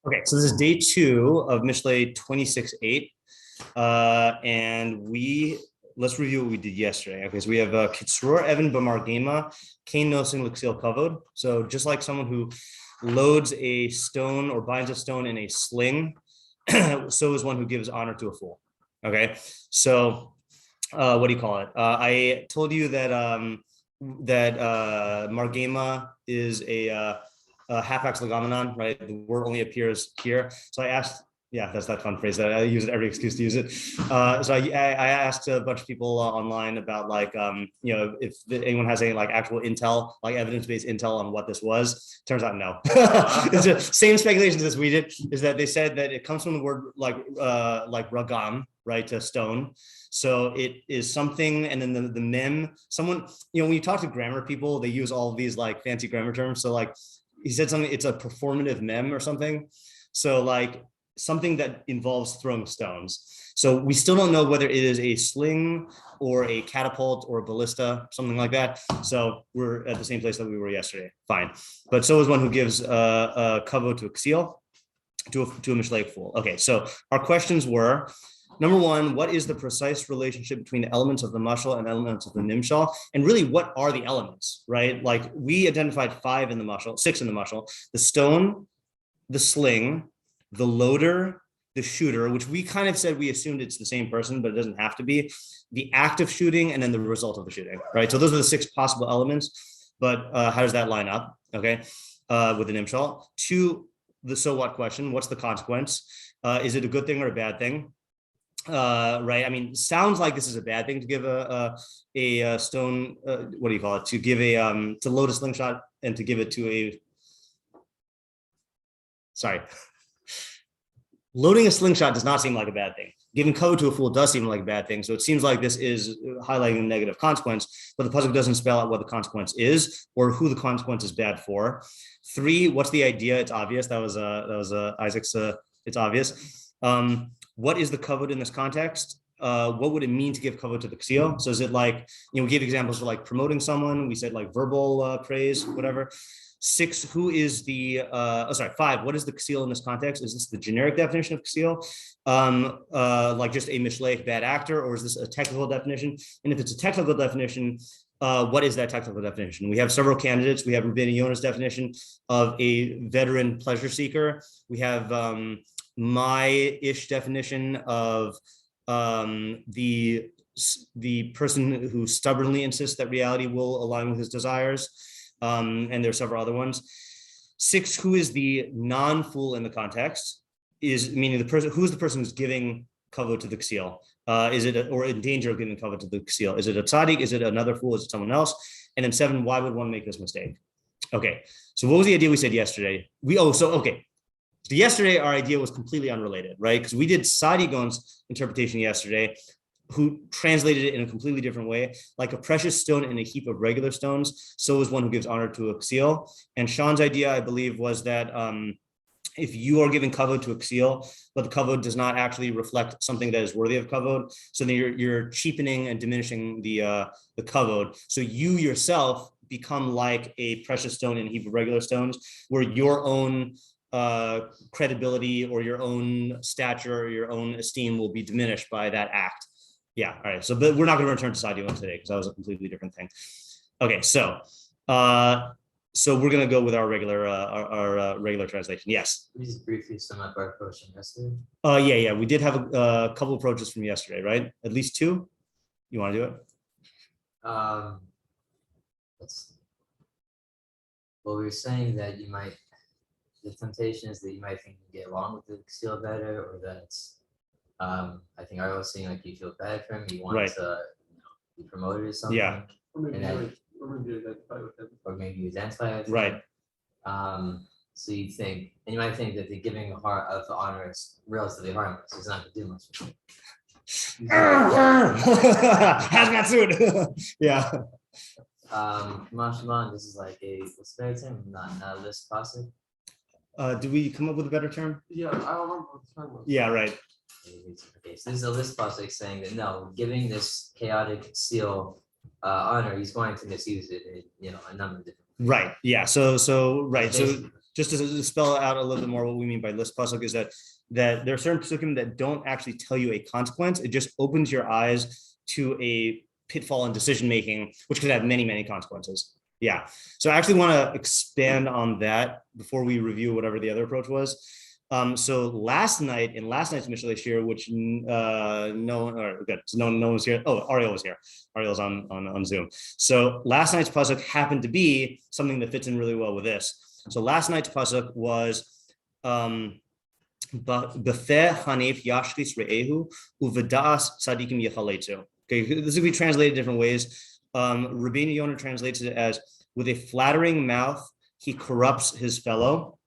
Okay, so this is day 2 of Mishlei 26.8. And let's review what we did yesterday. Okay, so we have Ksil Evan B'Margema, Kain Nosing Ksil Kavod. So just like someone who loads a stone or binds a stone in a sling, so is one who gives honor to a fool. Okay, so what do you call it? I told you that Margema is a half-ax legomenon, right? The word only appears here. So I asked, yeah, that's that fun phrase that I use every excuse to use it. So I asked a bunch of people online about if anyone has any actual intel, evidence-based intel on what this was. Turns out no. It's the same speculations as we did. Is that they said that it comes from the word like ragam, right, to stone. So it is something, and then the mem. Someone, when you talk to grammar people, they use all of these fancy grammar terms. So he said something. It's a performative mem or something. So something that involves throwing stones. So we still don't know whether it is a sling or a catapult or a ballista, something like that. So we're at the same place that we were yesterday. Fine. But so is one who gives a kavod to a ksil, to a mishlei fool. Okay, so our questions were, number one, what is the precise relationship between the elements of the mashal and elements of the mashal? And really, what are the elements, right? We identified 6 in the mashal, the stone, the sling, the loader, the shooter, which we kind of said we assumed it's the same person, but it doesn't have to be, the act of shooting, and then the result of the shooting, right? So those are the 6 possible elements, but how does that line up, okay, with the mashal? 2, the so what question, what's the consequence? Is it a good thing or a bad thing? Right, I mean, sounds like this is a bad thing to give a stone, what do you call it, to give to load a slingshot and to give it to loading a slingshot does not seem like a bad thing. Giving kavod to a fool does seem like a bad thing. So it seems like this is highlighting a negative consequence, but the pasuk doesn't spell out what the consequence is or who the consequence is bad for. 3, what's the idea? It's obvious. That was Isaac's. It's obvious. What is the kavod in this context? What would it mean to give kavod to the ksil? So is it we gave examples for promoting someone. We said verbal praise, whatever. 6, who is the 5, what is the ksil in this context? Is this the generic definition of ksil, just a mishlei bad actor, or is this a technical definition? And if it's a technical definition, what is that technical definition? We have several candidates. We have Rabbeinu Yonah's definition of a veteran pleasure seeker. We have my ish definition of the person who stubbornly insists that reality will align with his desires. And there are several other ones. 6, who is the non-fool in the context? Is meaning the person who's the person who's giving kavod to the ksil. Is it or in danger of giving kavod to the ksil? Is it a tzaddik? Is it another fool? Is it someone else? And then 7, why would one make this mistake? Okay, so what was the idea we said yesterday? So yesterday our idea was completely unrelated, right? Because we did Sadigon's interpretation yesterday, who translated it in a completely different way, like a precious stone in a heap of regular stones, so is one who gives honor to a ksil. And Sean's idea, I believe, was that if you are giving kavod to a ksil, but the kavod does not actually reflect something that is worthy of kavod, so then you're cheapening and diminishing the kavod. So you yourself become like a precious stone in a heap of regular stones, where your own credibility or your own stature or your own esteem will be diminished by that act. Yeah, all right. But we're not going to return to Sadio today because that was a completely different thing. Okay, so we're going to go with our regular regular translation. Yes. We just briefly sum up our approach from yesterday. Yeah. We did have a couple approaches from yesterday, right? At least 2. You want to do it? We were saying that the temptation is that you might think you get along with the ksil better, or that I think I was saying you feel bad for him, you want to be promoted or something. Yeah. Or maybe identify with him. Or maybe you identify with him. Right. So you think, and you might think that the giving of the honor is relatively harmless. It's not going to do much. Hazmat suit. Yeah. Mashal, this is what's the better term? Not a list pasuk. Do we come up with a better term? Yeah, I don't remember what the term was. Yeah, right. Okay, so this is a list pasuk saying that no, giving this chaotic seal honor, he's going to misuse it in a number of different ways. Right. Yeah. So right. So just to spell out a little bit more what we mean by list pasuk is that there are certain pasukim that don't actually tell you a consequence. It just opens your eyes to a pitfall in decision making, which could have many, many consequences. Yeah. So I actually want to expand on that before we review whatever the other approach was. So last night's Mishlei shiur, which no one was here. Oh, Ariel was here. Ariel's on Zoom. So last night's pasuk happened to be something that fits in really well with this. So last night's pasuk was Befeh Hanef Yashris Re'ehu Uvedas Tzadikim Yechaletu. Okay, this will be translated different ways. Rabbeinu Yonah translates it as, with a flattering mouth, he corrupts his fellow,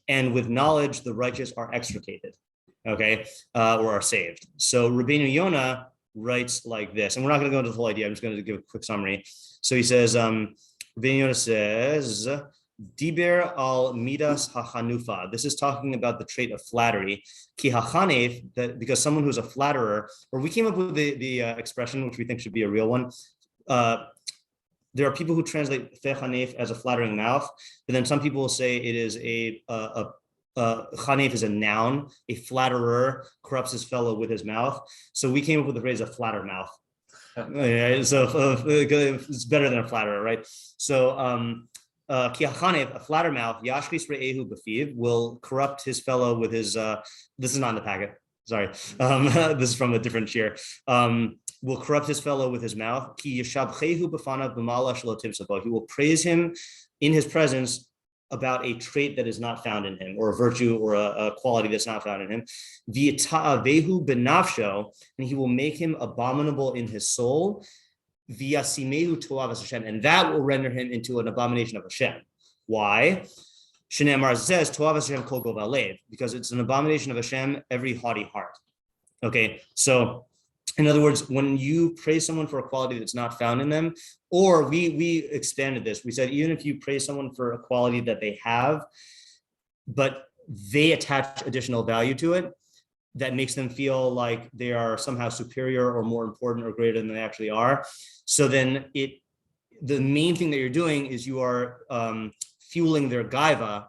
and with knowledge, the righteous are extricated, okay, or are saved. So Rabbeinu Yonah writes like this, and we're not going to go into the whole idea. I'm just going to give a quick summary. So he says, Rabbeinu Yonah says, Diber al midas hachanufa. This is talking about the trait of flattery. Ki hachanef, that because someone who's a flatterer, or we came up with the expression which we think should be a real one. There are people who translate fechanef as a flattering mouth, but then some people will say it is a chanef is a noun. A flatterer corrupts his fellow with his mouth. So we came up with the phrase a flatter mouth. So it's better than a flatterer, right? So Ki hachanef, a flatter mouth, yashkis re'ehu b'fiv, will corrupt his fellow with his. This is not in the packet. Sorry, this is from a different shiur. Will corrupt his fellow with his mouth. Ki yashabchehu b'fanav b'mala shelo tivsabo. He will praise him in his presence about a trait that is not found in him, or a virtue, or a quality that's not found in him. V'yita'avehu b'nafsho, and he will make him abominable in his soul. V'yasimehu to'avas Hashem, and that will render him into an abomination of Hashem. Why? Shneimar says to'avas Hashem kol gov halev, because it's an abomination of Hashem, every haughty heart. Okay, so in other words, when you praise someone for a quality that's not found in them, or we expanded this, we said even if you praise someone for a quality that they have, but they attach additional value to it, that makes them feel like they are somehow superior or more important or greater than they actually are. So then the main thing that you're doing is you are fueling their gaiva,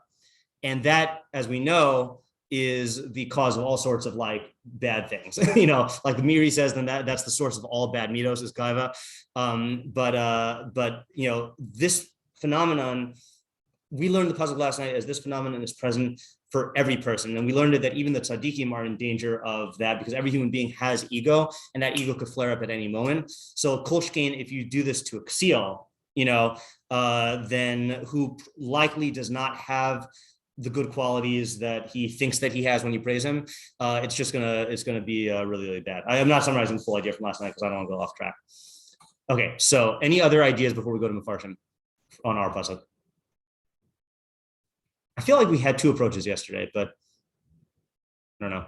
and that, as we know, is the cause of all sorts of like bad things. Like the Miri says, then that's the source of all bad midos is gaiva. But this phenomenon, we learned the pasuk last night as this phenomenon is present for every person, and we learned that even the tzaddikim are in danger of that because every human being has ego, and that ego could flare up at any moment. So kol shkein, if you do this to a ksil, then who likely does not have the good qualities that he thinks that he has when you praise him, it's gonna be really, really bad. I am not summarizing the full idea from last night because I don't want to go off track. Okay, so any other ideas before we go to meforshim on our pasuk? I feel like we had two approaches yesterday, but I don't know.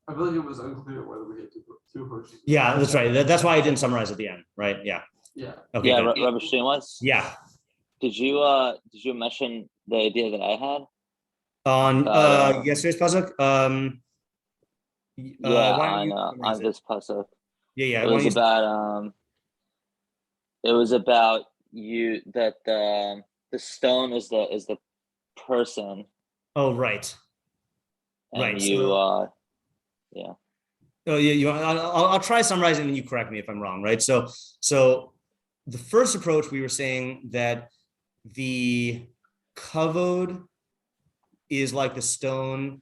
I feel like it was unclear whether we had two approaches. Yeah, that's right. That's why I didn't summarize at the end, right? Yeah. Yeah. Okay. Yeah, Rabbi was. Yeah. Did you mention the idea that I had on yesterday's pasuk? On this pasuk. Yeah. It was about you that the stone is the person. Oh, right. And right. Yeah. Oh yeah. I'll try summarizing, and you correct me if I'm wrong. Right. So the first approach, we were saying that the kavod is like the stone.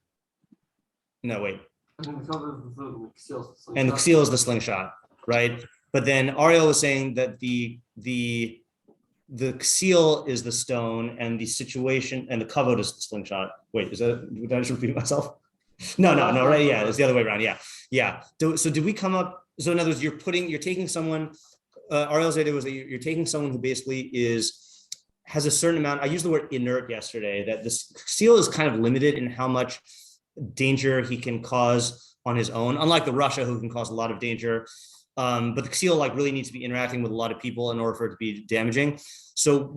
No, wait. And the ksil is the slingshot, right? But then Ariel was saying that the ksil is the stone, and the situation, and the kavod is the slingshot. Wait, did I just repeat myself? No, right? Yeah, it's the other way around. Yeah. So did we come up? So in other words, you're taking someone. Ariel's idea was that you're taking someone who basically has a certain amount. I used the word inert yesterday. That this ksil is kind of limited in how much danger he can cause on his own, unlike the Russia, who can cause a lot of danger. But the ksil really needs to be interacting with a lot of people in order for it to be damaging. So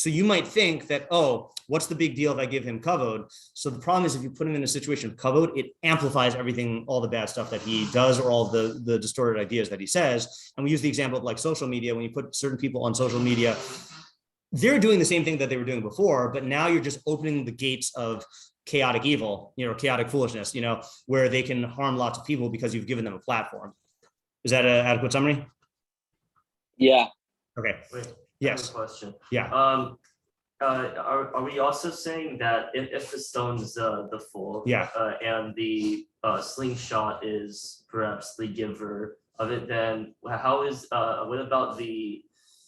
you might think that, oh, what's the big deal if I give him kavod? So the problem is, if you put him in a situation of kavod, it amplifies everything, all the bad stuff that he does, or all the distorted ideas that he says. And we use the example of like social media. When you put certain people on social media, they're doing the same thing that they were doing before, but now you're just opening the gates of chaotic evil, chaotic foolishness, where they can harm lots of people because you've given them a platform. Is that an adequate summary? Yeah. Okay. Wait, I yes. have a question. Yeah. Are we also saying that if the stone is the fool, and the slingshot is perhaps the giver of it, then how is what about the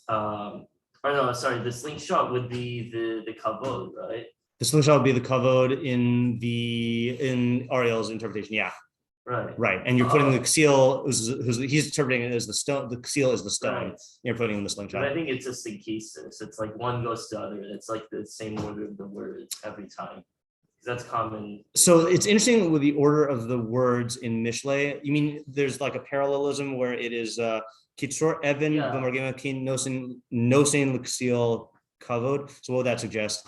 the slingshot would be the kavod, right? The slingshot would be the kavod in Ariel's interpretation. Yeah. Right. And you're putting the Ksil, he's interpreting it as the stone. The Ksil is the stone. Right. You're putting in the slingshot. But I think it's a synthesis. It's like one goes to the other. It's like the same order of the words every time. That's common. So it's interesting with the order of the words in Mishlei. You mean there's like a parallelism where it is Kitzur Evan b'margema kin nosin l'ksil kavod. So what would that suggest?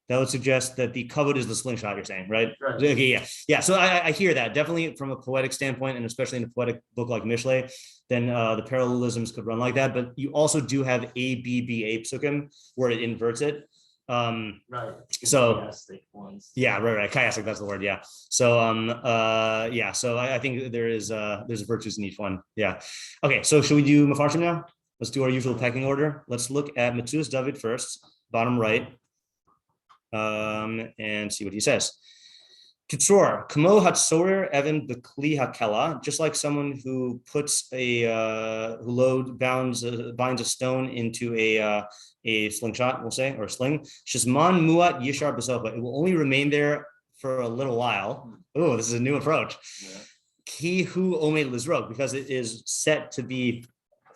That would suggest that the kavod is the slingshot, you're saying, right? Okay, yeah. So I hear that definitely from a poetic standpoint, and especially in a poetic book like Mishlei, then the parallelisms could run like that. But you also do have A psukim where it inverts it. Right. So chiastic ones. Yeah, right. Chiastic, that's the word. Yeah. So So I think there's virtues in each one. Yeah. Okay. So should we do meforshim now? Let's do our usual pecking order. Let's look at Metzudas David first, bottom right. And see what he says. Kitzur, kamo hatsorer evan bekli hakela, just like someone who puts binds a stone into a slingshot, we'll say, or a sling. Shizman muat yishar besofa. It will only remain there for a little while. Oh, this is a new approach. Ki hu omed lizrok, because it is set to be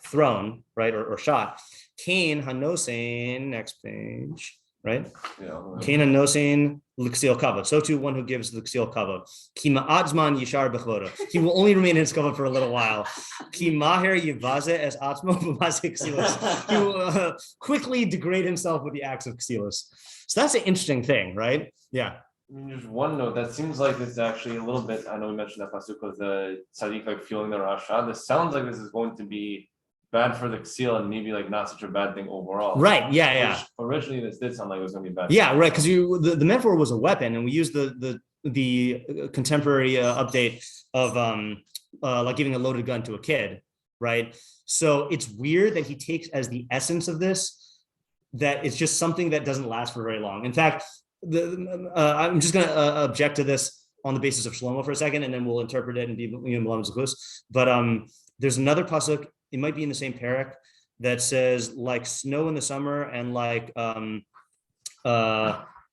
thrown, right, or shot. Kain hanosein, next page. Right? Kana nosein l'ksil kavod. So too one who gives the ksil kavod. Ki ma'atzman yishar b'chvodo. He will only remain in his kavod for a little while. Ki maher yivaze es atzmo b'mase ksilos. He will quickly degrade himself with the acts of ksilos. So that's an interesting thing, right? Yeah. I mean, there's one note that seems like it's actually a little bit. I know we mentioned that pasuk was the tzaddik like fueling the rasha. This sounds like this is going to be bad for the Ksil and maybe like not such a bad thing overall. Right. Yeah. Originally, this did sound like it was going to be bad. Yeah. Right. Because the metaphor was a weapon, and we used the contemporary update of like giving a loaded gun to a kid. Right. So it's weird that he takes as the essence of this that it's just something that doesn't last for very long. In fact, I'm just going to object to this on the basis of Shlomo for a second, and then we'll interpret it and be But there's another pasuk. It might be in the same parak that says like snow in the summer and like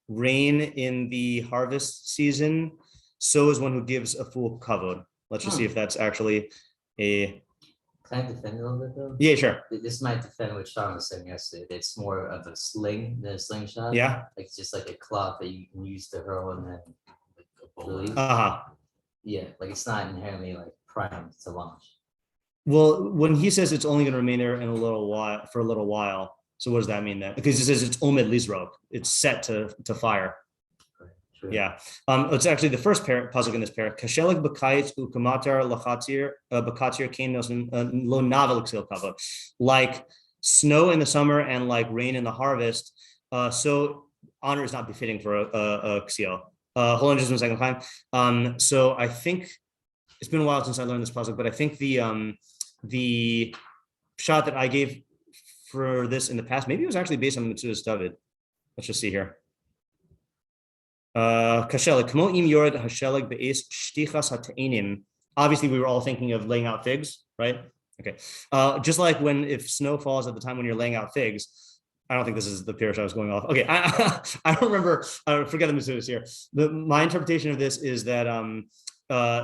rain in the harvest season. So is one who gives a fool kavod. Let's just see if that's actually a. Can I defend a little bit though? Yeah, sure. This might defend what Sean was saying yesterday. It's more of a sling than a slingshot. Yeah. Like it's just like a cloth that you can use to hurl and then like a bully. Yeah, like it's not inherently like primed to launch. Well, when he says it's only going to remain there in a little while, so what does that mean then? Because he says it's omed lizrok, it's set to fire. Sure. Yeah. It's actually the first pasuk in this parak. Kashelik b'kayitz ukamatar lachatzir b'katzir kain nosen lo navel ksil kavod. Like snow in the summer and like rain in the harvest. So honor is not befitting for a ksil. Hold on just 1 second, Chaim. So I think it's been a while since I learned this pasuk, but I think the shot that I gave for this in the past, maybe it was actually based on Metzudas David. Let's just see here. Obviously, we were all thinking of laying out figs, right? Okay. Just like if snow falls at the time when you're laying out figs, I don't think this is the parish I was going off. Okay, I don't remember. Forget the Metzudas here. My interpretation of this is that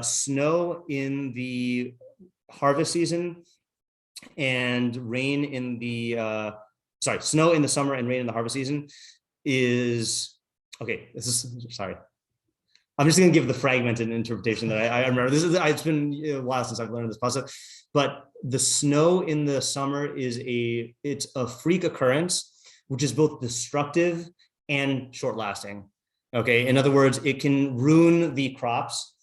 snow in the harvest season and rain in the snow in the summer and rain in the harvest season is okay. I'm just going to give the fragmented interpretation that I remember. It's been a while since I've learned this pasuk, but the snow in the summer it's a freak occurrence, which is both destructive and short lasting. Okay, in other words, it can ruin the crops.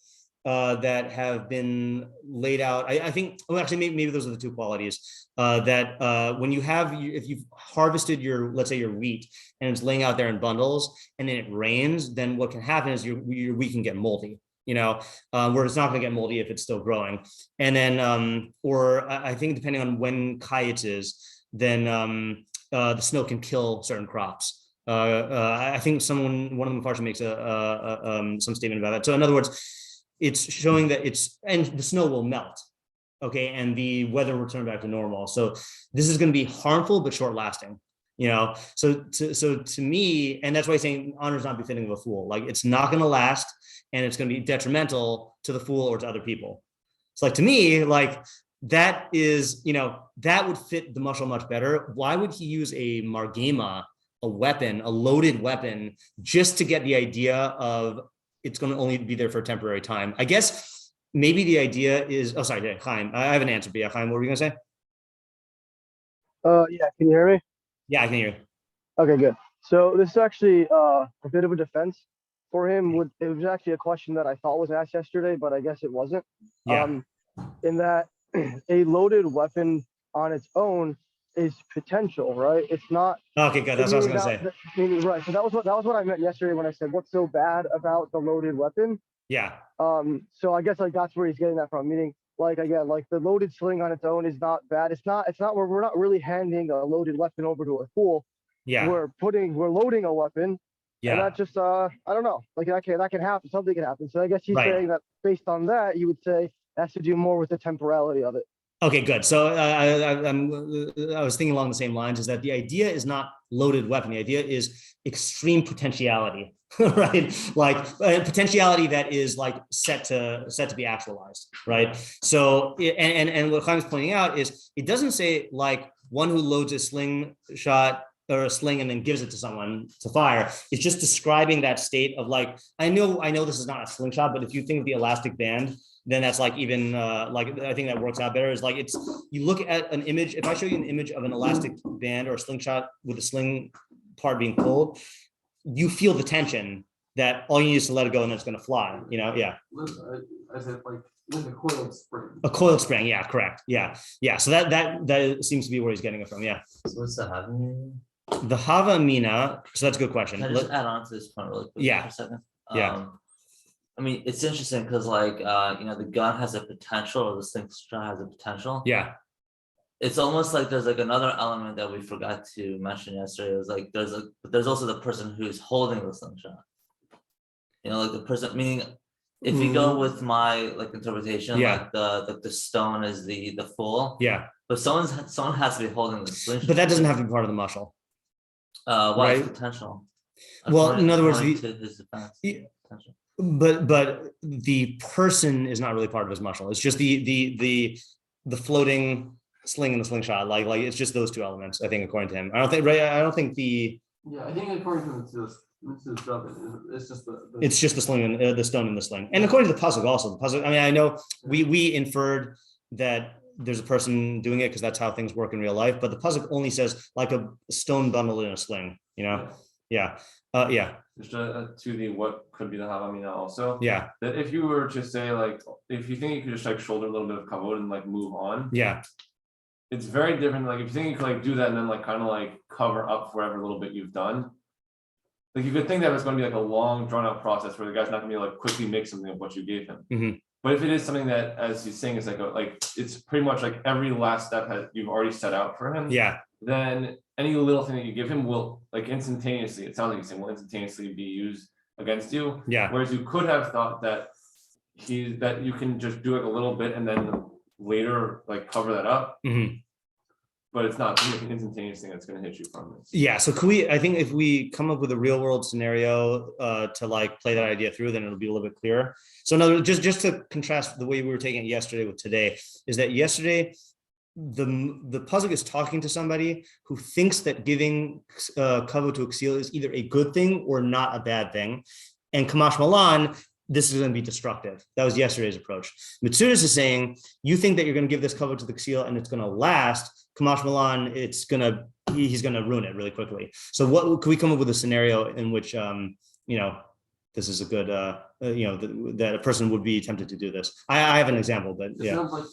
that have been laid out. I think, well, actually, maybe those are the two qualities that when you have, if you've harvested let's say your wheat and it's laying out there in bundles and then it rains, then what can happen is your wheat can get moldy, where it's not going to get moldy if it's still growing. And then, or I think depending on when Kayetz is, then the snow can kill certain crops. I think one of the meforshim makes some statement about that. So in other words, it's showing that and the snow will melt, okay, and the weather will return back to normal. So this is going to be harmful but short lasting, So to me, and that's why I'm saying honor is not befitting of a fool. Like it's not going to last, and it's going to be detrimental to the fool or to other people. So like to me, like that is, that would fit the mashal much better. Why would he use a margema, a weapon, a loaded weapon, just to get the idea of it's going to only be there for a temporary time? I guess maybe the idea is, oh, sorry, Chaim, I have an answer, but yeah, Chaim, what were you going to say? Yeah, can you hear me? Yeah, I can hear you. Okay, good. So this is actually a bit of a defense for him. It was actually a question that I thought was asked yesterday, but I guess it wasn't. Yeah. In that a loaded weapon on its own is potential, right? It's not. Okay, good. That's what I was going to say. Right. So that was what I meant yesterday when I said what's so bad about the loaded weapon. Yeah. So I guess like that's where he's getting that from. Meaning, like again, like the loaded sling on its own is not bad. It's not where we're not really handing a loaded weapon over to a fool. Yeah. We're loading a weapon. Yeah. And that just I don't know. Like that can happen. Something can happen. So I guess he's saying that based on that, you would say it has to do more with the temporality of it. Okay, good. So I was thinking along the same lines, is that the idea is not loaded weapon. The idea is extreme potentiality, right? Like potentiality that is like set to be actualized, right? So and what Chaim is pointing out is it doesn't say like one who loads a slingshot or a sling and then gives it to someone to fire. It's just describing that state of like, I know this is not a slingshot, but if you think of the elastic band, then that's like even like I think that works out better. Is like you look at an image. If I show you an image of an elastic band or a slingshot with the sling part being pulled, you feel the tension that all you need is to let it go and then it's going to fly. Yeah. I said like a coiled spring. A coiled spring. Yeah, correct. Yeah. So that seems to be where he's getting it from. Yeah. So what's the hava mina? The hava mina. So that's a good question. Can I just add on to this point really quick for a second? Yeah. I mean, it's interesting because like, the gun has a potential or the slingshot has a potential. Yeah. It's almost like there's like another element that we forgot to mention yesterday. It was like, there's also the person who's holding the slingshot. Like the person, meaning if you go with my like interpretation, like the stone is the fool. Yeah. But someone has to be holding the slingshot. But that doesn't have to be part of the mashal. Why is potential? Well, in other words, to his defense, potential. But the person is not really part of his mashal. It's just the floating sling and the slingshot. Like it's just those two elements. I think according to him. I don't think the. Yeah, I think according to Metzudas David, it's just the. It's just the sling and the stone and the sling. And according to the pasuk also, the pasuk. I mean, I know we inferred that there's a person doing it because that's how things work in real life. But the pasuk only says like a stone bundled in a sling. Yeah. Just to the what could be the hava mina also. Yeah. That if you were to say like, if you think you could just like shoulder a little bit of kavod and like move on. Yeah. It's very different. Like if you think you could like do that and then like kind of like cover up for every little bit you've done. Like you could think that it's going to be like a long drawn out process where the guy's not going to be able to like quickly make something of what you gave him. Mm-hmm. But if it is something that, as he's saying, is like it's pretty much like every last step you've already set out for him. Yeah. Then any little thing that you give him will like instantaneously, it sounds like he's saying, will instantaneously be used against you. Yeah. Whereas you could have thought that that you can just do like a little bit and then later like cover that up. Mm-hmm. But it's not like an instantaneous thing that's going to hit you from this. Yeah. So I think if we come up with a real world scenario to like play that idea through, then it'll be a little bit clearer. So in other words, just to contrast the way we were taking it yesterday with today, is that yesterday, the pasuk is talking to somebody who thinks that giving kavod to a ksil is either a good thing or not a bad thing. And kamash malan, this is going to be destructive. That was yesterday's approach. Metzudas is saying, you think that you're going to give this kavod to the ksil and it's going to last. Kamash malan, he's going to ruin it really quickly. So what could we come up with a scenario in which, the this is a good, that a person would be tempted to do this. I have an example, but It sounds like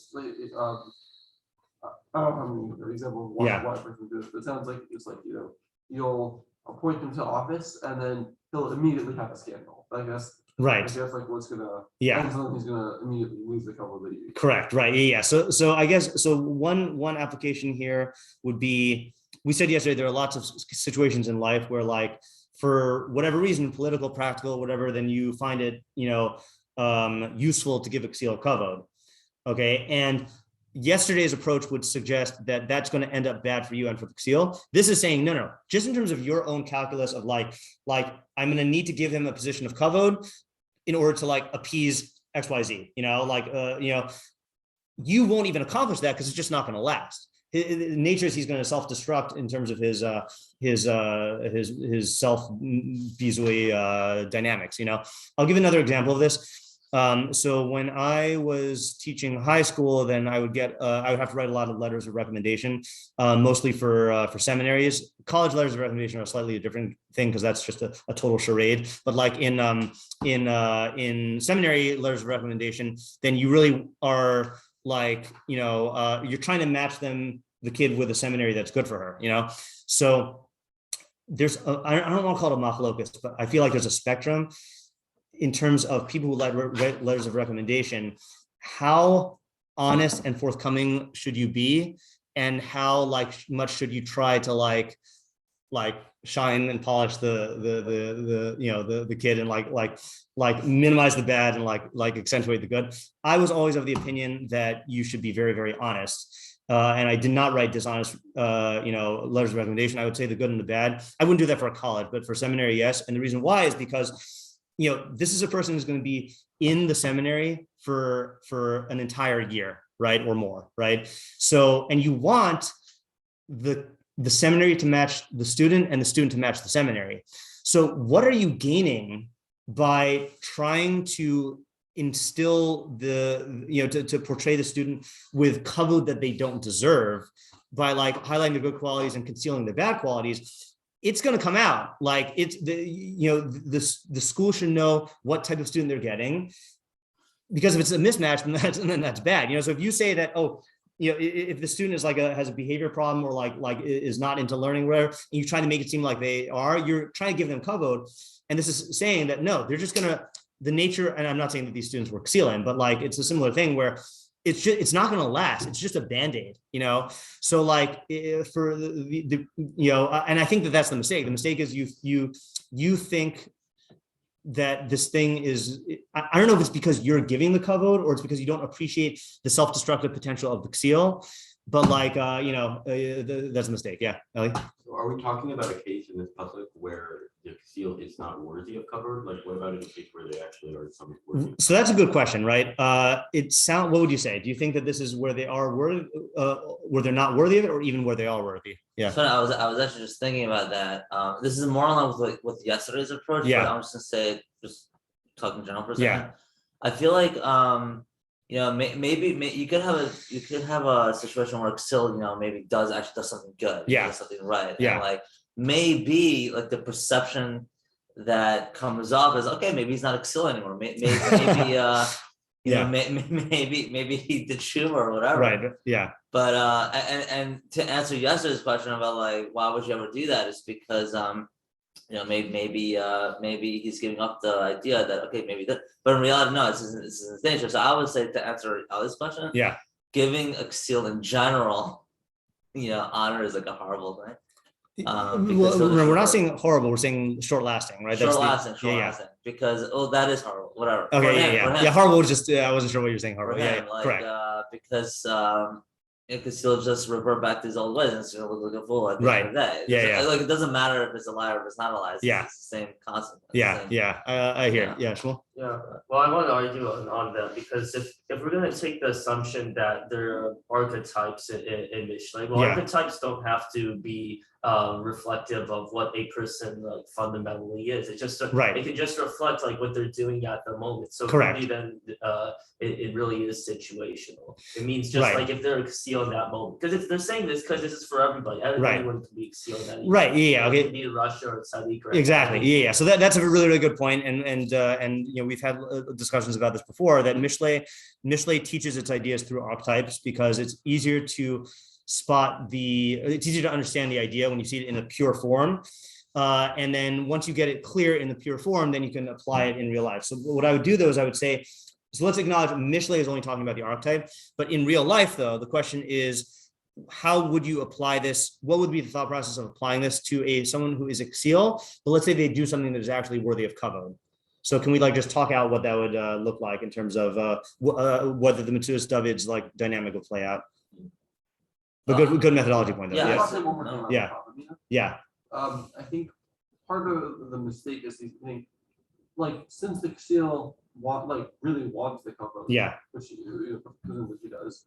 I don't have an example of why a person would do this, but it sounds like it's like, you'll appoint him to office and then he'll immediately have a scandal. I guess like what's gonna he's gonna immediately lose the cover that you. Correct. Right. Yeah. So I guess one application here would be, we said yesterday there are lots of situations in life where, like, for whatever reason, political, practical, whatever, then you find it useful to give a ksil kavod. Okay, and yesterday's approach would suggest that that's going to end up bad for you and for the ksil. This is saying no, just in terms of your own calculus of like I'm going to need to give him a position of kavod in order to like appease XYZ. You won't even accomplish that because it's just not going to last. Nature is he's going to self-destruct in terms of his self-bizui dynamics. I'll give another example of this. So when I was teaching high school, then I would have to write a lot of letters of recommendation, mostly for seminaries. College letters of recommendation are slightly a different thing because that's just a total charade. But like in seminary letters of recommendation, then you really are like, you're trying to match the kid with a seminary that's good for her, So there's, I don't want to call it a machlokus, but I feel like there's a spectrum in terms of people who write letters of recommendation. How honest and forthcoming should you be? And how much should you try to like shine and polish the kid and like minimize the bad and like accentuate the good? I was always of the opinion that you should be very, very honest. And I did not write dishonest, letters of recommendation. I would say the good and the bad. I wouldn't do that for a college, but for seminary, yes. And the reason why is because, this is a person who's going to be in the seminary for an entire year, right, or more, right? So, and you want the seminary to match the student and the student to match the seminary. So, what are you gaining by trying to instill to portray the student with kavod that they don't deserve by like highlighting the good qualities and concealing the bad qualities? It's going to come out. Like it's the school should know what type of student they're getting, because if it's a mismatch, then that's bad. So if you say that, if the student is has a behavior problem or like is not into learning, whatever, and you try to make it seem like they are, you're trying to give them kavod. And this is saying that no, they're just gonna, the nature, and I'm not saying that these students were ksilin, but like it's a similar thing where it's not going to last. It's just a band-aid, So like for and I think that's the mistake. The mistake is you think that this thing is, I don't know if it's because you're giving the kavod or it's because you don't appreciate the self-destructive potential of the ksil, but like, that's a mistake. Yeah. Ellie? So are we talking about a case in this pasuk where the ksil is not worthy of kavod? Like what about in a case where they actually are something worthy? So that's a good question, right? What would you say? Do you think that this is where they are worthy, where they're not worthy of it, or even where they are worthy? Yeah. So I was actually just thinking about that. This is more on with yesterday's approach. Yeah. But I'm just gonna say, just talking in general for a second. Yeah. I feel like maybe you could have a situation where Ksil, maybe does something good. Yeah. Does something right. Yeah. And like maybe like the perception that comes off is, okay, maybe he's not a Ksil anymore. Maybe maybe he did shiur or whatever. Right. Yeah. But and to answer yesterday's question about like why would you ever do that, is because maybe he's giving up the idea that okay, maybe that, but in reality no, it's his nature. So I would say, to answer Ali's question, giving a ksil in general, honor is like a horrible thing. We're not saying horrible, we're saying short lasting, right? Short lasting, because that is horrible. Whatever. Okay, yeah. Horrible was just I wasn't sure what you're saying. Horrible. Correct. Because because he'll just revert back to his old ways and it's gonna look like a fool at the end of the day. Like it doesn't matter if it's a lie or if it's not a lie. It's the same concept. I hear. Yeah, Shmuel. Yeah. Well, I want to argue on that, because if we're gonna take the assumption that there are archetypes in Mishlei, archetypes don't have to be reflective of what a person like fundamentally is. It just Right. it can just reflect like what they're doing at the moment. So Correct. really then it really is situational. It means just Right. like if they're a Ksil in that moment, because they're saying this because this is for everybody. Everyone can be a Ksil in that. Right. Yeah. Okay. It can be in Russia or sidequest. Exactly. Yeah. So that's a really, really good point. And you know, we've had discussions about this before, that Mishlei teaches its ideas through archetypes because it's easier to it's easier to understand the idea when you see it in a pure form. And then once you get it clear in the pure form, then you can apply it in real life. So what I would do though is I would say, so let's acknowledge Mishlei is only talking about the archetype, but in real life though, the question is, how would you apply this? What would be the thought process of applying this to someone who is a Ksil, but let's say they do something that is actually worthy of kavod? So can we like just talk out what that would look like in terms of whether the Metzudas David's like dynamic will play out? But good methodology point though. Yeah. I think part of the mistake is they think, like, since the Ksil really wants the cover, which presumably he does,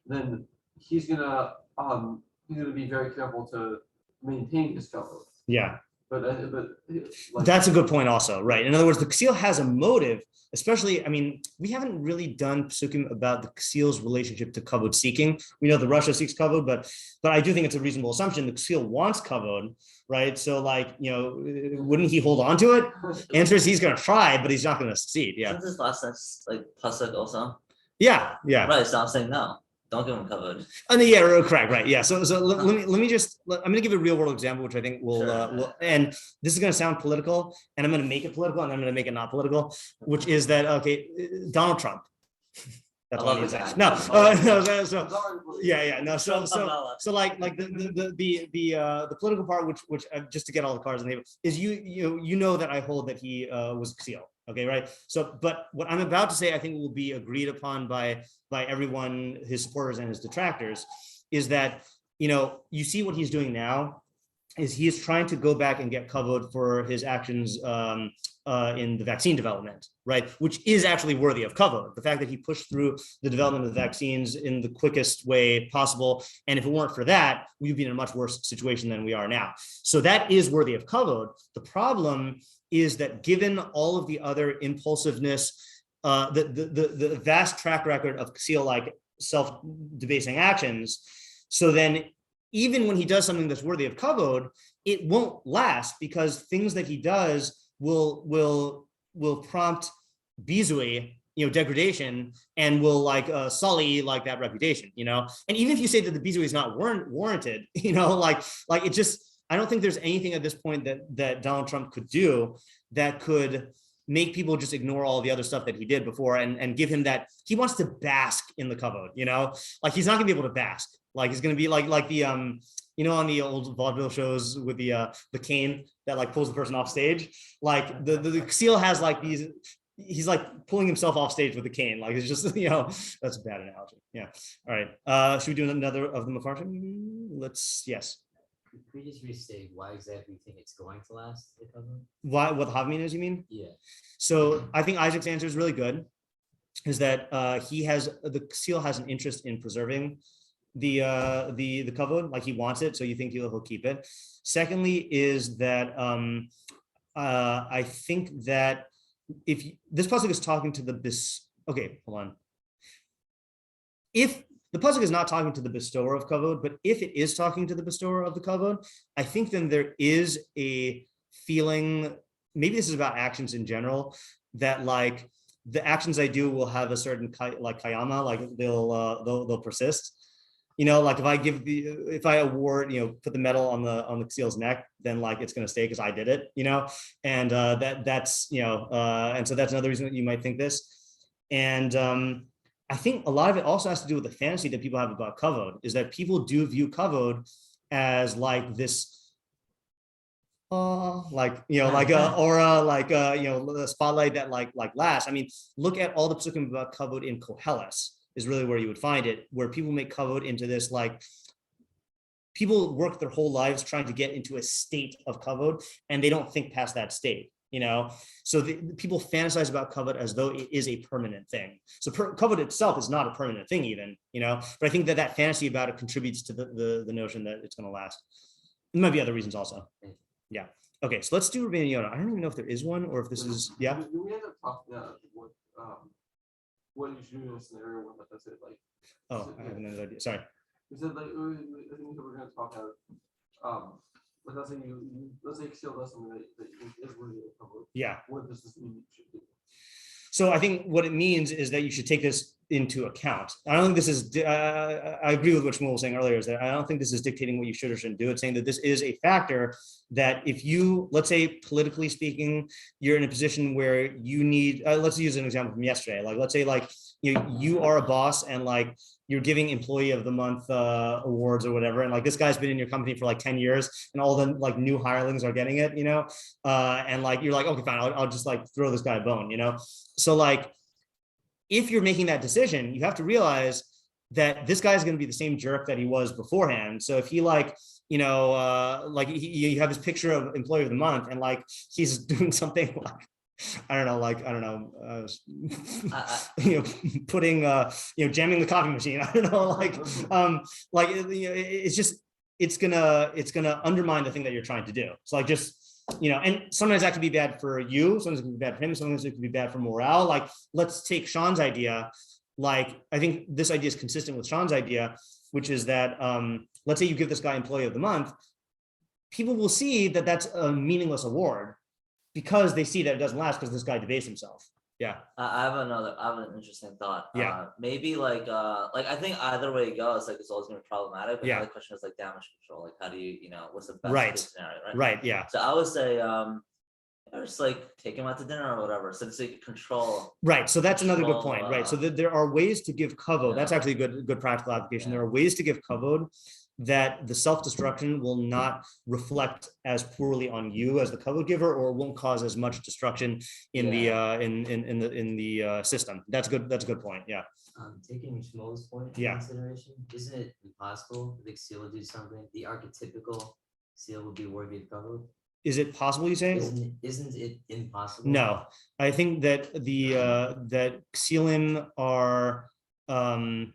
then he's gonna be very careful to maintain his cover. Yeah. But like, that's a good point also, right? In other words, the Ksil has a motive, especially, I mean, we haven't really done pasukim about the Ksil's relationship to kavod seeking. We know the Russia seeks kavod, but I do think it's a reasonable assumption the Ksil wants kavod, right? So like, you know, wouldn't he hold on to it? Answer is he's going to try, but he's not going to succeed. Yeah. Isn't this last sentence like pasuk also? Yeah. Right, so I'm saying no. Don't give him covered. Oh, yeah, correct, right. Yeah. So let me just, I'm going to give a real world example, which I think will, and this is going to sound political, and I'm going to make it political, and I'm going to make it not political, which is that, okay, Donald Trump. That's all I need to say. No, so like the political part, which just to get all the cards on the table, is you know that I hold that he was Ksil. Okay, right. So, but what I'm about to say, I think will be agreed upon by everyone, his supporters and his detractors, is that, you know, you see what he's doing now is he is trying to go back and get kavod for his actions in the vaccine development, right? Which is actually worthy of kavod. The fact that he pushed through the development of the vaccines in the quickest way possible. And if it weren't for that, we'd be in a much worse situation than we are now. So that is worthy of kavod. The problem is that given all of the other impulsiveness, the vast track record of Ksil-like self-debasing actions, so then even when he does something that's worthy of kavod, it won't last because things that he does will prompt bizui, you know, degradation, and will like sully like that reputation, you know. And even if you say that the bizui is not warranted, you know, like it just, I don't think there's anything at this point that Donald Trump could do that could make people just ignore all the other stuff that he did before and give him that. He wants to bask in the kavod, you know, like he's not gonna be able to bask. Like he's gonna be like the you know, on the old vaudeville shows with the cane that like pulls the person off stage. Like the Ksil has like these. He's like pulling himself off stage with the cane. Like it's just, you know, that's a bad analogy. Yeah. All right. Should we do another of the meforshim? Yes. Could we just restate why exactly you think it's going to last? Why? What Havmin is? You mean? Yeah. So I think Isaac's answer is really good. Is that the Ksil has an interest in preserving the kavod, like he wants it, so you think he'll keep it. Secondly, is that I think that if this pasuk is talking to okay, hold on. If the pasuk is not talking to the bestower of kavod, but if it is talking to the bestower of the kavod, I think then there is a feeling, maybe this is about actions in general, that like the actions I do will have a certain like kayama, like they'll persist. You know, like if I award, you know, put the medal on the Ksil's neck, then like it's going to stay because I did it, you know, and that's, you know, and so that's another reason that you might think this. And I think a lot of it also has to do with the fantasy that people have about kavod, is that people do view kavod as like this, like, you know, like a aura, like you know, the spotlight that like lasts. I mean, look at all the pasukim about kavod in Koheles. Is really where you would find it, where people make kavod into this, like, people work their whole lives trying to get into a state of kavod, and they don't think past that state, you know? So people fantasize about kavod as though it is a permanent thing. So kavod itself is not a permanent thing even, you know? But I think that fantasy about it contributes to the notion that it's gonna last. There might be other reasons also. Yeah. Okay, so let's do Rabbeinu Yonah. I don't even know if there is one or if this is, yeah. Do we end up talking about what you should do in a scenario where, let's say, like. Oh, I have another idea. Sorry. We said, like, I think we're going to talk about, but let's say let's say Ksil does something that is worthy of cover. Yeah. What does this mean you should do? So I think what it means is that you should take this into account. I don't think this is, I agree with what Shmuel was saying earlier, is that I don't think this is dictating what you should or shouldn't do. It's saying that this is a factor that if you, let's say, politically speaking, you're in a position where you need, let's use an example from yesterday. Like, let's say like, you are a boss and like, you're giving employee of the month awards or whatever. And like, this guy's been in your company for like 10 years and all the like new hirelings are getting it, and like, you're like, okay, fine, I'll just like throw this guy a bone, So like, if you're making that decision, you have to realize that this guy is going to be the same jerk that he was beforehand. So if he like, like you have this picture of employee of the month and like, he's doing something like, putting, jamming the coffee machine. I don't know, it's gonna undermine the thing that you're trying to do. So like, just, and sometimes that can be bad for you. Sometimes it can be bad for him. Sometimes it can be bad for morale. Like, let's take Sean's idea. Like, I think this idea is consistent with Sean's idea, which is that, let's say you give this guy employee of the month, people will see that that's a meaningless award, because they see that it doesn't last because this guy debased himself. Yeah. I have an interesting thought. Yeah. Maybe like I think either way it goes, like it's always gonna be problematic. But yeah. the question is like damage control. Like how do you, what's the best right. scenario, right? Right. Yeah. So I would say just like take him out to dinner or whatever. So it's like control. Right. So that's another good point. Right. So there are ways to give kavod. Yeah. That's actually a good practical application. Yeah. There are ways to give kavod that the self-destruction will not reflect as poorly on you as the kavod giver, or won't cause as much destruction in the system. That's good. That's a good point. Yeah. Taking Shmuel's point into consideration, isn't it impossible the Ksil would do something? The archetypical Ksil would be worthy of kavod. Is it possible, you say? Isn't it impossible? No, I think that that Ksilim are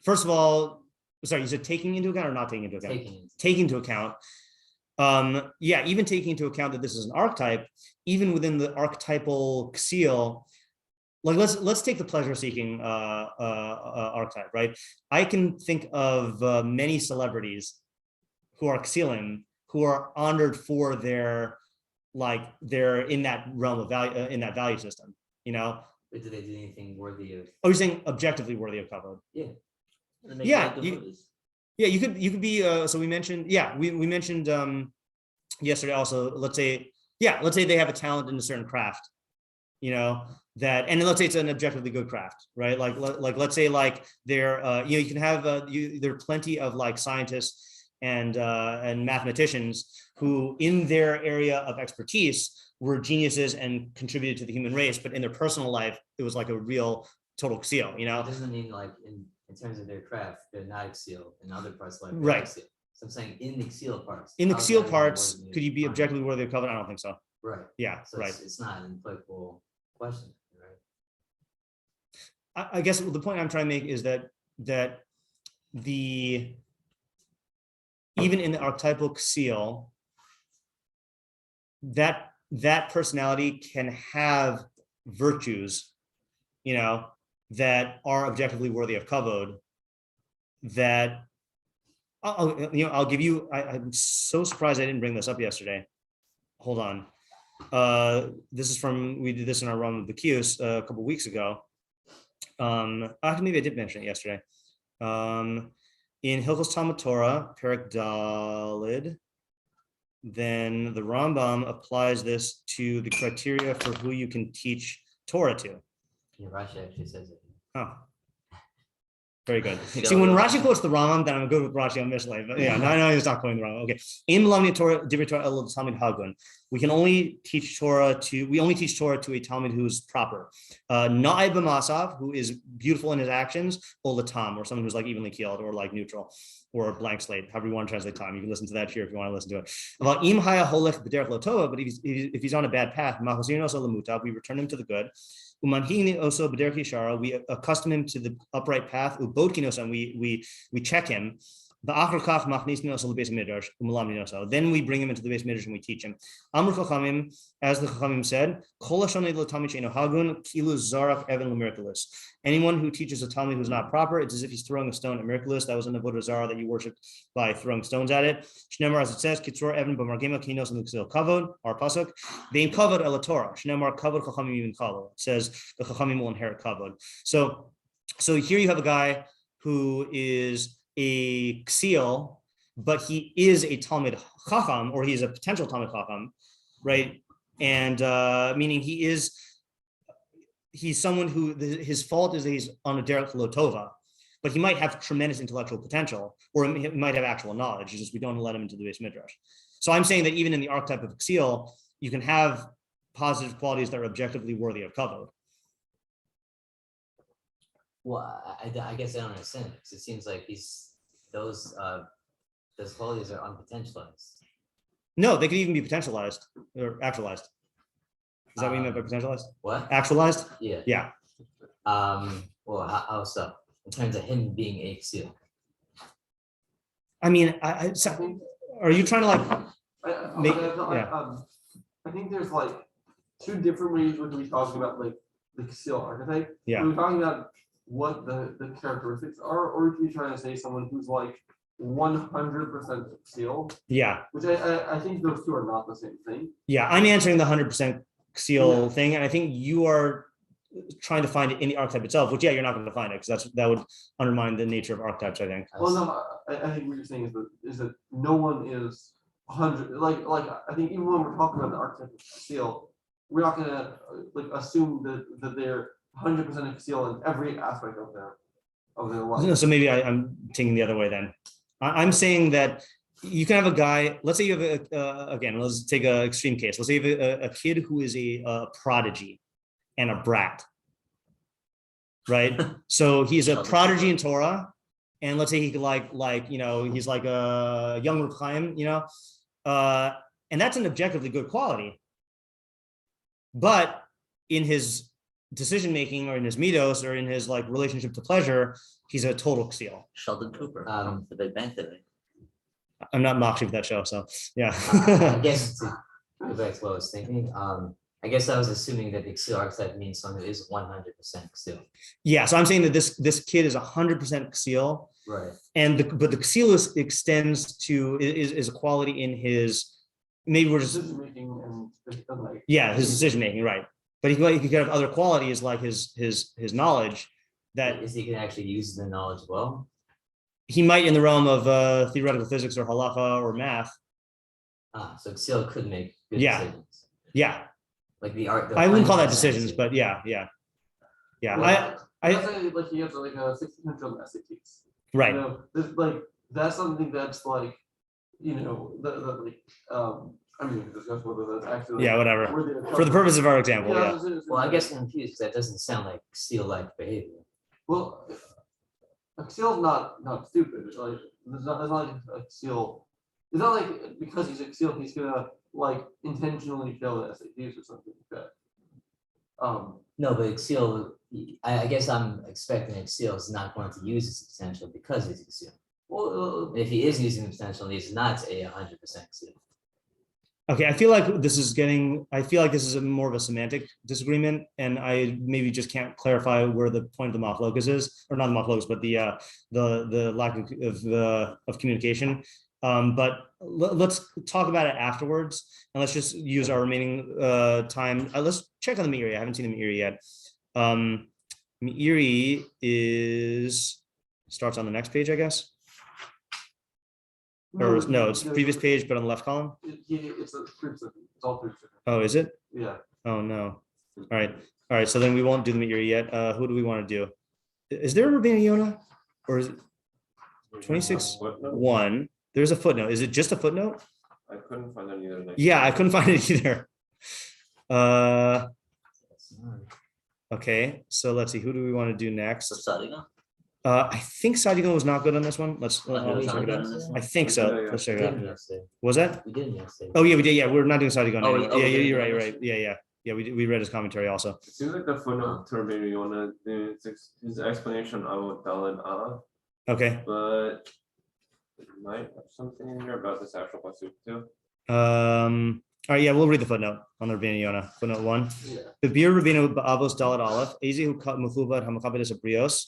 first of all. Sorry, you said taking into account or not taking into account? Taking into account. Yeah, even taking into account that this is an archetype, even within the archetypal Ksil, like let's take the pleasure-seeking archetype, right? I can think of many celebrities who are Ksilim, who are honored for they're in that realm of value, in that value system, But do they do anything worthy of? Oh, you're saying objectively worthy of kavod? Yeah. Yeah, you could be. So we mentioned, we mentioned yesterday also. Let's say they have a talent in a certain craft, that, and let's say it's an objectively good craft, right? Like let's say like they're, you can have there are plenty of like scientists and mathematicians who in their area of expertise were geniuses and contributed to the human race, but in their personal life it was like a real total Ksil, It doesn't mean like in terms of their craft, they're not Ksil. In other parts, like right. Ksil. So I'm saying in the Ksil parts. In the Ksil parts, could you be objectively worthy of kavod? I don't think so. Right. Yeah. So right. It's not an applicable question, right? I guess the point I'm trying to make is that even in the archetypal Ksil, that personality can have virtues, that are objectively worthy of kavod, that I'll give you, I'm so surprised I didn't bring this up yesterday. Hold on. We did this in our run with the Kios a couple weeks ago. Actually, maybe I did mention it yesterday. In Hilchos Talmud Torah, Perek Dalid, then the Rambam applies this to the criteria for who you can teach Torah to. Yeah, Rashi actually says it. Oh, very good. See, when Rashi quotes the Rambam, then I'm good with Rashi on Mishlei. But yeah, no, he's not quoting the Rambam. Okay. In Lamni Torah, Divrei Torah El Talmid Hagun, we only teach Torah to a Talmud who's proper. Na'ai b'masav, who is beautiful in his actions, or Latam, or someone who's like evenly keeled or like neutral, or a blank slate, however you want to translate time. You can listen to that here if you want to listen to it. About im haya holech b'derech lo tova, but if he's on a bad path, machosirno so lemutav, we return him to the good. Umanhini also b'derech yishara, we accustom him to the upright path. Ubodkinos, and we check him. Then we bring him into the base midrash and we teach him. Amr Chachamim, as the Chachamim said, anyone who teaches a talmid who's not proper, it's as if he's throwing a stone at Miraculous. That was an avodah zarah that you worshipped by throwing stones at it. Shnemar, as it says, Kitzur Evan b'margema kinos and Ksil kavod, our pasuk. Vein kavod el Torah. Shnemar kavod Chachamim even kavod. It says the Chachamim will inherit kavod. So here you have a guy who is a Ksil, but he is a Talmid Chacham, or he's a potential Talmid Chacham, right? And meaning he's someone who his fault is that he's on a derech lotova, but he might have tremendous intellectual potential, or he might have actual knowledge. It's just we don't let him into the base midrash. So I'm saying that even in the archetype of Ksil, you can have positive qualities that are objectively worthy of kavod. Well, I guess I don't understand it, because it seems like those qualities are unpotentialized. No, they could even be potentialized or actualized. Is that what you meant by potentialized? What? Actualized? Yeah. Yeah. Well, how so? In terms of him being a Ksil. I mean, are you trying to like make? I think there's like two different ways we could be talking about like the Ksil archetype. Yeah. We're talking about what the characteristics are, or if you're trying to say someone who's like 100% Ksil. Yeah. Which I think those two are not the same thing. Yeah, I'm answering the 100% Ksil thing, and I think you are trying to find it in the archetype itself, which you're not going to find it, because that would undermine the nature of archetypes, I think. Well, no, I think what you're saying is that no one is 100. Like I think even when we're talking about the archetype of Ksil, we're not going to like assume that they're 100% Ksil in every aspect of their life. So maybe I'm taking the other way then. I'm saying that you can have a guy, let's say you have again, let's take an extreme case. Let's say you have a kid who is a prodigy and a brat, right? So he's a prodigy in Torah, and let's say he could like he's like a young Chaim, and that's an objectively good quality. But in his decision making, or in his midos, or in his like relationship to pleasure, he's a total Ksil. Sheldon Cooper, the Big Bang Theory. I'm not machshir that show, so yeah. I guess to go back to what I was thinking, I guess I was assuming that the Ksil archetype means someone who is 100% Ksil. Yeah, so I'm saying that this kid is 100% Ksil, right? But the Ksil extends to is a quality in his, maybe we're just decision making and like, his decision making, right? But he could have other qualities like his knowledge that is he can actually use the knowledge well. He might in the realm of theoretical physics or halacha or math. So Ksil could make good decisions. Yeah. Like the art. I wouldn't call that decisions, but yeah. Well, I say like he has like a 1600 on SATs. Right. Like that's something that's like, I mean, we can discuss whether that's actually whatever. For the purpose of our example, Well, I guess I'm confused because that doesn't sound like Ksil-like behavior. Well, a Ksil's not stupid. Like it's not like a Ksil. It's not like because he's a Ksil, he's gonna like intentionally fail the SATs or something like that. No, but Ksil, I guess I'm expecting that Ksil is not going to use his potential because he's a Ksil. Well, if he is using the potential, he's not a 100% Ksil. Okay, I feel like this is more of a semantic disagreement, and I maybe just can't clarify where the point of the machlokas is, or not the machlokas, but the lack of communication. But let's talk about it afterwards, and let's just use our remaining time. Let's check on the Meiri. I haven't seen the Meiri yet. Meiri starts on the next page, I guess. Or no, it's previous page, but on the left column. It's a proof. It's all proof. Oh, is it? Yeah. Oh no. All right. So then we won't do the Meiri yet. Who do we want to do? Is there a Rabbeinu Yonah, or is it 26:1? There's a footnote. Is it just a footnote? I couldn't find it either. Yeah, I couldn't find it either. Okay, so let's see. Who do we want to do next? I think Sadigan was not good on this one. Let's check it out. I think so. Let's check it out. Was that? We didn't yesterday. Oh yeah, we did. Yeah, we're not doing Sadigan anymore. Oh, Yeah, you're right. Yeah. We read his commentary also. It seems like the footnote to Rabbeinu Yonah, his explanation of Dalit. Okay. But might have something in here about this actual pasuk too. All right, yeah, we'll read the footnote on the Rabbeinu Yonah. Footnote 1. The beer Revino Avos Dalet Aleph, Ezehu Kat Mechubad Hamakabedis Abrios.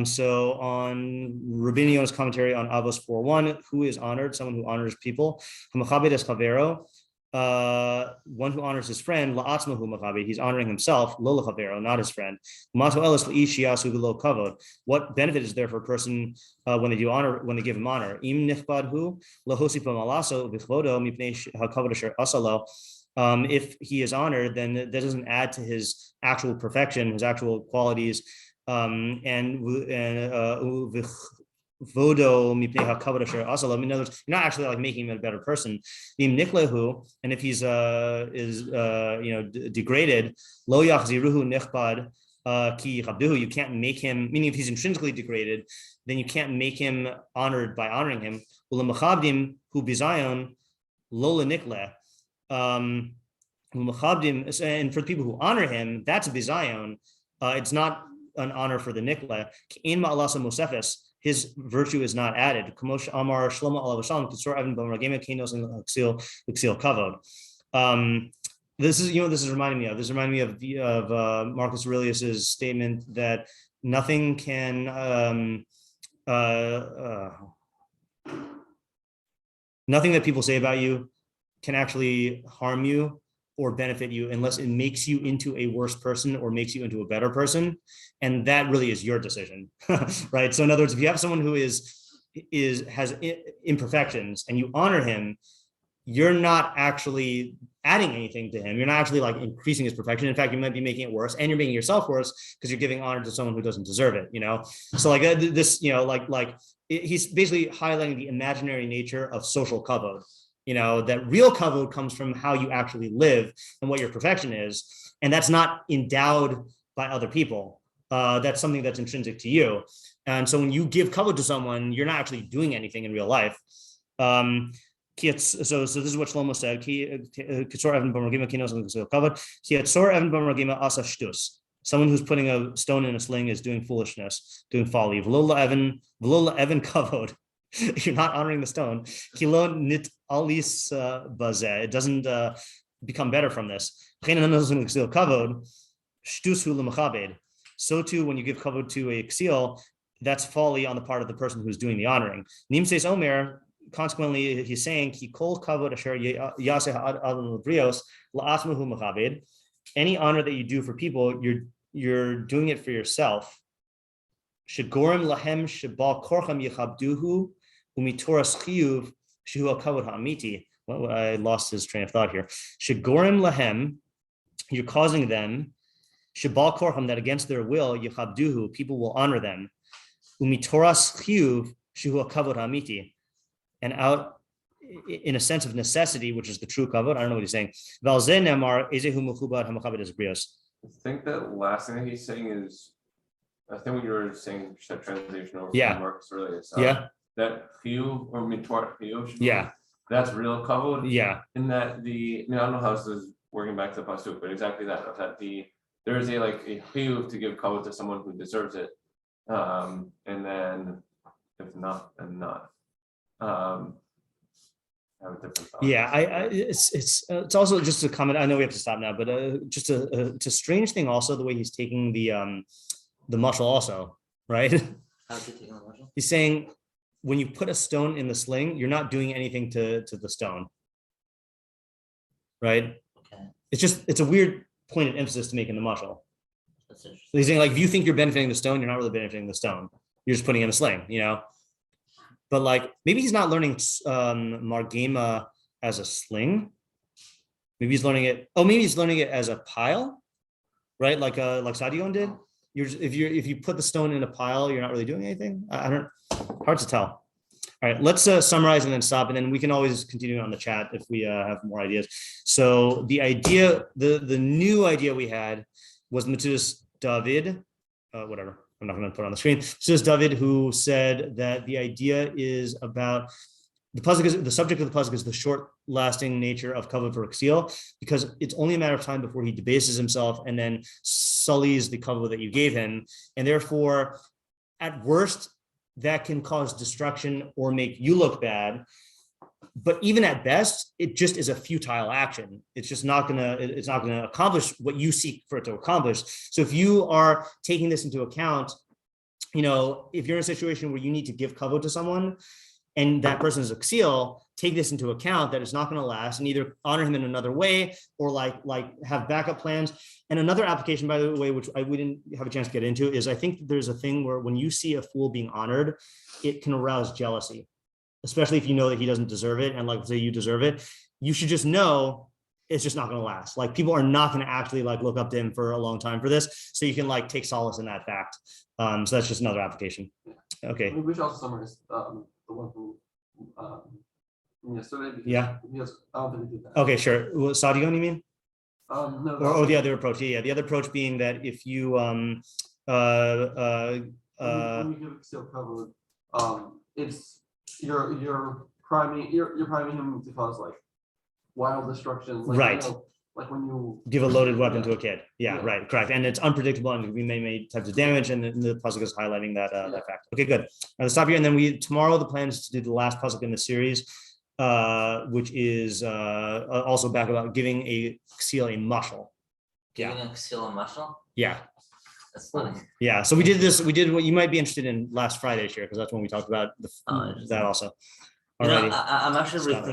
So on Rabbeinu Yonah's commentary on Avos 4:1, who is honored? Someone who honors people. Hamakabedis Chavero, one who honors his friend. La'atzmahu Makabed, he's honoring himself. Lo Chavero, not his friend. Mato Elis La'ish Yasu Lo Kavod. What benefit is there for a person when they do honor, when they give him honor? Im Nifbadhu Lahosipa Malaso Bichvodo Mipnei HaKavod Asher Asalo. If he is honored, then that doesn't add to his actual perfection, his actual qualities. Vodo mipnei hakavod asher asalo. In other words, you're not actually like making him a better person. And if he's degraded, lo yachziruhu nechbad ki chabduhu. You can't make him. Meaning, if he's intrinsically degraded, then you can't make him honored by honoring him. Ulamachabdim hu bizayon lo lenikle. And for the people who honor him, that's a bizayon. It's not an honor for the nikle. In ma'alasa mosefes, his virtue is not added. Kamosh Amar Shlomo Alav Shalom Ksil Evan B'Margema Kinos and Ksil Kavod. This is reminding me of. This is reminding me of Marcus Aurelius's statement that nothing can nothing that people say about you can actually harm you or benefit you unless it makes you into a worse person or makes you into a better person. And that really is your decision, right? So in other words, if you have someone who has imperfections and you honor him, you're not actually adding anything to him. You're not actually like increasing his perfection. In fact, you might be making it worse, and you're making yourself worse because you're giving honor to someone who doesn't deserve it, So like this, he's basically highlighting the imaginary nature of social kavod. That real kavod comes from how you actually live and what your perfection is. And that's not endowed by other people. That's something that's intrinsic to you. And so when you give kavod to someone, you're not actually doing anything in real life. So this is what Shlomo said. Someone who's putting a stone in a sling is doing foolishness, doing folly. You're not honoring the stone. It doesn't become better from this. So too, when you give kavod to a ksil, that's folly on the part of the person who's doing the honoring. Nimseis Omer, consequently, he's saying, any honor that you do for people, you're doing it for yourself. Shegorem lahem shebal korcham yechabduhu umitoras chiyuv shehu hakavod ha'amiti. Well, I lost his train of thought here. Shegorem lahem, you're causing them shebal korcham, that against their will yechabduhu, people will honor them. Umitoras chiyuv shehu hakavod ha'amiti, and out in a sense of necessity, which is the true kavod. I don't know what he's saying. Valzeh nemar ezehu mechubad hamakabed esbrios. I think that last thing that he's saying is, I think what you were saying, translation over Marcus earlier. That chiyuv or mitwar chiyuv. That's real kavod. In that I don't know how this is working back to the pasuk, but exactly that. That there is a chiyuv to give kavod to someone who deserves it, and then if not, then not. Have a different thought. It's also just a comment. I know we have to stop now, but just it's a strange thing. Also, the way he's taking the mashal also, right? How's he taking the mashal? He's saying when you put a stone in the sling, you're not doing anything to the stone, right? Okay. It's a weird point of emphasis to make in the mashal. That's interesting. So he's saying, like, if you think you're benefiting the stone, you're not really benefiting the stone. You're just putting it in a sling, But like maybe he's not learning margema as a sling. Maybe he's learning it. Oh, maybe he's learning it as a pile, right? Like Sadion did. If you put the stone in a pile, you're not really doing anything. Hard to tell. All right, let's summarize and then stop, and then we can always continue on the chat if we have more ideas. So the idea, the new idea we had was Metzudas David, whatever. I'm not going to put it on the screen. Metzudas David, who said that the idea is about the subject of the pasuk is the short-lasting nature of kavod for ksil, because it's only a matter of time before he debases himself and then sullies the kavod that you gave him, and therefore, at worst, that can cause destruction or make you look bad. But even at best, it just is a futile action. It's just not gonna accomplish what you seek for it to accomplish. So if you are taking this into account, if you're in a situation where you need to give kavod to someone, and that person is a ksil, take this into account that it's not going to last, and either honor him in another way or like have backup plans. And another application, by the way, which we didn't have a chance to get into, is I think there's a thing where when you see a fool being honored, it can arouse jealousy, especially if you know that he doesn't deserve it, and like say you deserve it. You should just know it's just not going to last. Like people are not going to actually like look up to him for a long time for this. So you can like take solace in that fact. So that's just another application. Okay. We should also summarize the one from yesterday. Yeah. Because I don't think we did that. Okay, sure. Well, Sadigon, you mean? No. Or the other approach. Yeah. The other approach being that if you when you give Ksil covered, it's you're priming him to cause like wild destruction. Like, right. Like when you give a loaded weapon to a kid. Yeah, right, correct. And it's unpredictable and we may make types of damage, and the pasuk is highlighting that fact. Okay, good. Let's stop here, and then tomorrow the plan is to do the last pasuk in the series, which is also back about giving a ksil a mashal. Giving a ksil a mashal? Yeah. That's funny. Yeah, so we did what you might be interested in last Friday, shiur, because that's when we talked about that also. I'm actually rethinking